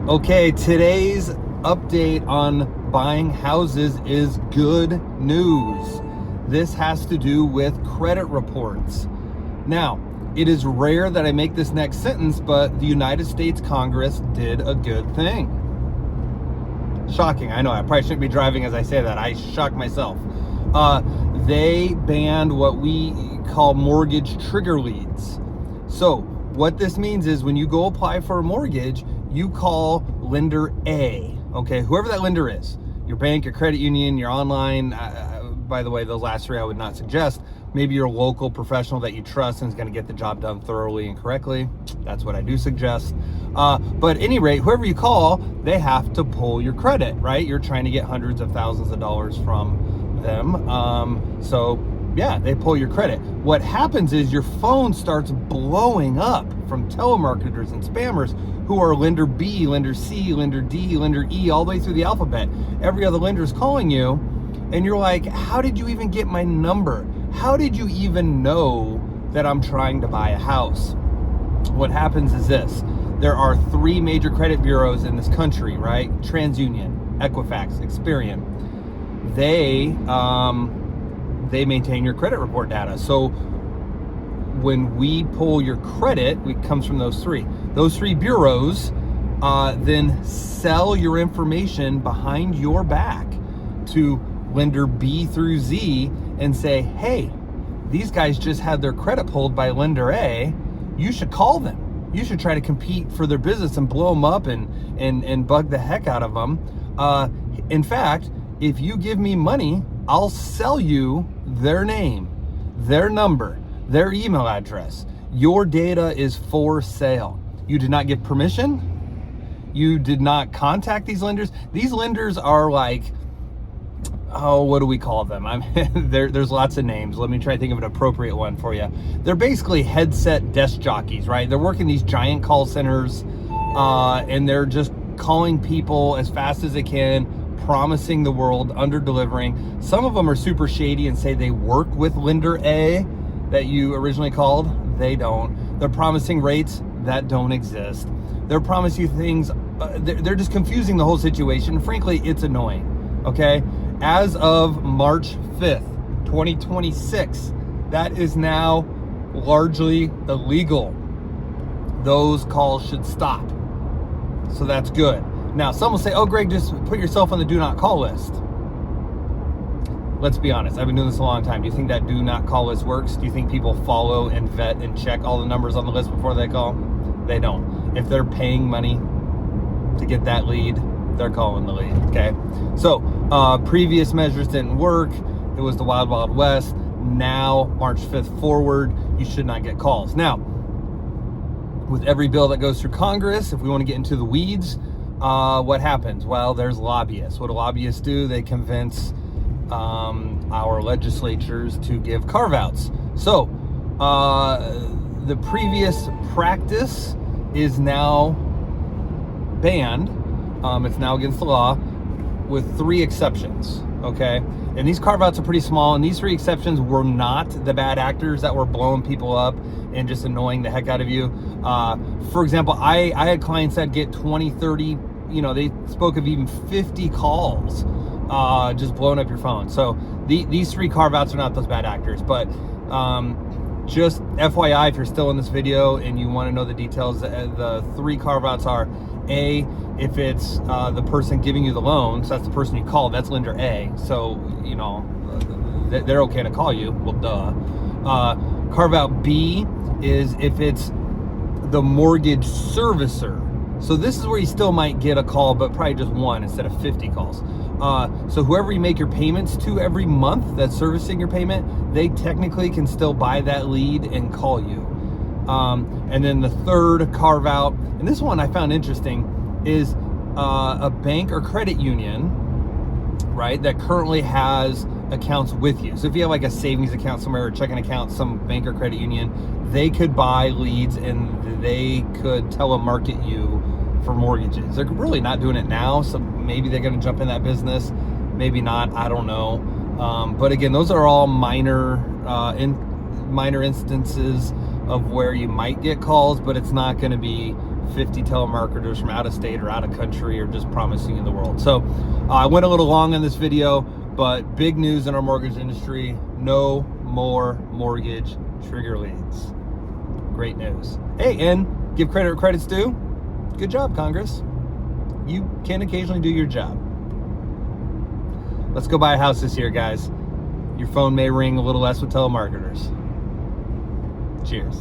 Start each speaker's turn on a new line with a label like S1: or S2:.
S1: Okay, today's update on buying houses is good news. This has to do with credit reports. Now, it is rare that I make this next sentence, but the United States Congress did a good thing. Shocking, I know, I probably shouldn't be driving as I say that. I shock myself. They banned what we call mortgage trigger leads. So what this means is when you go apply for a mortgage, you call lender A, okay? Whoever that lender is, your bank, your credit union, your online, by the way, those last three I would not suggest. Maybe your local professional that you trust and is gonna get the job done thoroughly and correctly. That's what I do suggest. But at any rate, whoever you call, they have to pull your credit, right? You're trying to get hundreds of thousands of dollars from them. So yeah, they pull your credit. What happens is your phone starts blowing up from telemarketers and spammers who are lender B, lender C, lender D, lender E, all the way through the alphabet. Every other lender is calling you, and you're like, how did you even get my number? How did you even know that I'm trying to buy a house? What happens is this. There are three major credit bureaus in this country, right? TransUnion, Equifax, Experian. They maintain your credit report data. So when we pull your credit, it comes from those three. Those three bureaus then sell your information behind your back to lender B through Z and say, hey, these guys just had their credit pulled by lender A. You should call them. You should try to compete for their business and blow them up and bug the heck out of them. In fact, if you give me money, I'll sell you their name, their number, their email address. Your data is for sale. You did not give permission. You did not contact these lenders. These lenders are like, oh, what do we call them? There's lots of names. Let me try to think of an appropriate one for you. They're basically headset desk jockeys, right? They're working these giant call centers and they're just calling people as fast as they can, promising the world, under delivering. Some of them are super shady and say they work with lender A that you originally called. They don't. They're promising rates that don't exist. They're promising you things. They're just confusing the whole situation. Frankly, it's annoying. Okay. As of March 5th, 2026, that is now largely illegal. Those calls should stop. So that's good. Now, some will say, oh, Greg, just put yourself on the do not call list. Let's be honest. I've been doing this a long time. Do you think that do not call list works? Do you think people follow and vet and check all the numbers on the list before they call? They don't. If they're paying money to get that lead, they're calling the lead, okay? So previous measures didn't work. It was the wild, wild west. Now, March 5th forward, you should not get calls. Now, with every bill that goes through Congress, if we want to get into the weeds, what happens? Well, there's lobbyists. What do lobbyists do? They convince our legislatures to give carve-outs. So the previous practice is now banned. It's now against the law with three exceptions, okay? And these carve-outs are pretty small, and these three exceptions were not the bad actors that were blowing people up and just annoying the heck out of you. For example, I had clients that get 20, 30, they spoke of even 50 calls just blowing up your phone. So these three carve-outs are not those bad actors, but just FYI, if you're still in this video and you want to know the details, the three carve-outs are: A, if it's the person giving you the loan, so that's the person you call, that's lender A. So, they're okay to call you. Well, duh. Carve-out B is if it's the mortgage servicer. So this is where you still might get a call, but probably just one instead of 50 calls. So whoever you make your payments to every month that's servicing your payment, they technically can still buy that lead and call you. And then the third carve out, and this one I found interesting, is a bank or credit union, right, that currently has accounts with you. So if you have like a savings account somewhere or checking account, some bank or credit union, they could buy leads and they could telemarket you for mortgages. They're really not doing it now, so maybe they're going to jump in that business, maybe not, I don't know. But again, those are all minor instances of where you might get calls, but it's not going to be 50 telemarketers from out of state or out of country are just promising you the world. So I went a little long on this video, but big news in our mortgage industry: no more mortgage trigger leads. Great news. Hey, and give credit where credit's due. Good job, Congress. You can occasionally do your job. Let's go buy a house this year, guys. Your phone may ring a little less with telemarketers. Cheers.